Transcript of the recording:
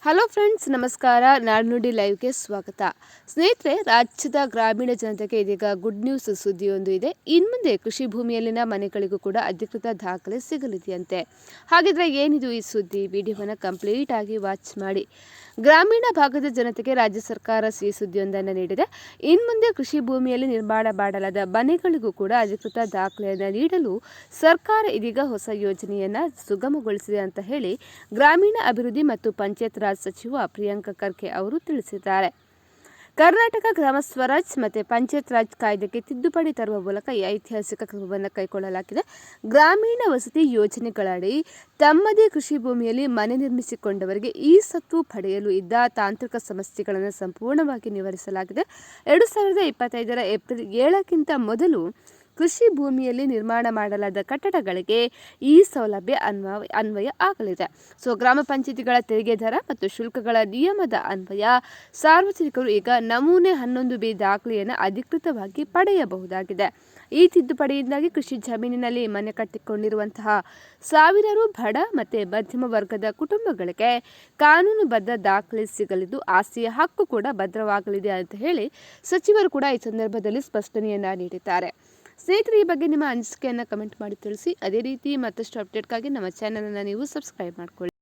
Hello friends, ನಮಸ್ಕಾರ. ನಾಡುನುಡಿ ಲೈವ್ಗೆ ಸ್ವಾಗತ. ಸ್ನೇಹಿತರೆ, ರಾಜ್ಯದ ಗ್ರಾಮೀಣ ಜನತೆಗೆ ಇದೀಗ ಗುಡ್ ನ್ಯೂಸ್ ಸುದ್ದಿಯೊಂದು ಇದೆ. ಇನ್ಮುಂದೆ ಕೃಷಿ ಭೂಮಿಯಲ್ಲಿನ ಮನೆಗಳಿಗೂ ಕೂಡ ಅಧಿಕೃತ ದಾಖಲೆ ಸಿಗಲಿದೆಯಂತೆ. ಹಾಗಿದ್ರೆ ಏನಿದು ಈ ಸುದ್ದಿ? ವಿಡಿಯೋವನ್ನು ಕಂಪ್ಲೀಟ್ ಆಗಿ ವಾಚ್ ಮಾಡಿ. ಗ್ರಾಮೀಣ ಭಾಗದ ಜನತೆಗೆ ರಾಜ್ಯ ಸರ್ಕಾರ ಸಿಹಿ ಸುದ್ದಿಯೊಂದನ್ನು ನೀಡಿದೆ. ಇನ್ಮುಂದೆ ಕೃಷಿ ಭೂಮಿಯಲ್ಲಿ ನಿರ್ಮಾಣ ಮಾಡಲಾದ ಮನೆಗಳಿಗೂ ಕೂಡ ಅಧಿಕೃತ ದಾಖಲೆಯನ್ನು ನೀಡಲು ಸರ್ಕಾರ ಇದೀಗ ಹೊಸ ಯೋಜನೆಯನ್ನ ಸುಗಮಗೊಳಿಸಿದೆ ಅಂತ ಹೇಳಿ ಗ್ರಾಮೀಣ ಅಭಿವೃದ್ಧಿ ಮತ್ತು ಪಂಚಾಯತ್ ರಾಜ್ ಸಚಿವ ಪ್ರಿಯಾಂಕ ಖರ್ಗೆ ಅವರು ತಿಳಿಸಿದ್ದಾರೆ. ಕರ್ನಾಟಕ ಗ್ರಾಮ ಸ್ವರಾಜ್ ಮತ್ತು ಪಂಚಾಯತ್ ರಾಜ್ ಕಾಯ್ದೆಗೆ ತಿದ್ದುಪಡಿ ತರುವ ಮೂಲಕ ಈ ಐತಿಹಾಸಿಕ ಕ್ರಮವನ್ನು ಕೈಗೊಳ್ಳಲಾಗಿದೆ. ಗ್ರಾಮೀಣ ವಸತಿ ಯೋಜನೆಗಳಡಿ ತಮ್ಮದೇ ಕೃಷಿ ಭೂಮಿಯಲ್ಲಿ ಮನೆ ನಿರ್ಮಿಸಿಕೊಂಡವರಿಗೆ ಈ ಸತ್ತು ಪಡೆಯಲು ಇದ್ದ ತಾಂತ್ರಿಕ ಸಮಸ್ಯೆಗಳನ್ನು ಸಂಪೂರ್ಣವಾಗಿ ನಿವಾರಿಸಲಾಗಿದೆ. 2025 ಏಪ್ರಿಲ್ 7ಕ್ಕಿಂತ ಮೊದಲು ಕೃಷಿ ಭೂಮಿಯಲ್ಲಿ ನಿರ್ಮಾಣ ಮಾಡಲಾದ ಕಟ್ಟಡಗಳಿಗೆ ಈ ಸೌಲಭ್ಯ ಅನ್ವಯ ಆಗಲಿದೆ. ಗ್ರಾಮ ಪಂಚಾಯಿತಿಗಳ ತೆರಿಗೆ ದರ ಮತ್ತು ಶುಲ್ಕಗಳ ನಿಯಮದ ಅನ್ವಯ ಸಾರ್ವಜನಿಕರು ಈಗ ನಮೂನೆ 11B ದಾಖಲೆಯನ್ನು ಅಧಿಕೃತವಾಗಿ ಪಡೆಯಬಹುದಾಗಿದೆ. ಈ ತಿದ್ದುಪಡಿಯಿಂದಾಗಿ ಕೃಷಿ ಜಮೀನಿನಲ್ಲಿ ಮನೆ ಕಟ್ಟಿಕೊಂಡಿರುವಂತಹ ಸಾವಿರಾರು ಬಡ ಮತ್ತು ಮಧ್ಯಮ ವರ್ಗದ ಕುಟುಂಬಗಳಿಗೆ ಕಾನೂನುಬದ್ಧ ದಾಖಲೆ ಸಿಗಲಿದ್ದು ಆಸ್ತಿಯ ಹಕ್ಕು ಕೂಡ ಭದ್ರವಾಗಲಿದೆ ಅಂತ ಹೇಳಿ ಸಚಿವರು ಕೂಡ ಈ ಸಂದರ್ಭದಲ್ಲಿ ಸ್ಪಷ್ಟನೆಯನ್ನ ನೀಡಿದ್ದಾರೆ. ಸ್ನೇಹಿತರೆ, ಈ ಬಗ್ಗೆ ನಿಮ್ಮ ಅನಿಸಿಕೆಯನ್ನು ಕಮೆಂಟ್ ಮಾಡಿ ತಿಳಿಸಿ. ಅದೇ ರೀತಿ ಮತ್ತಷ್ಟು ಅಪ್ಡೇಟ್ಗಾಗಿ ನಮ್ಮ ಚಾನಲನ್ನು ನೀವು ಸಬ್ಸ್ಕ್ರೈಬ್ ಮಾಡ್ಕೊಳ್ಳಿ.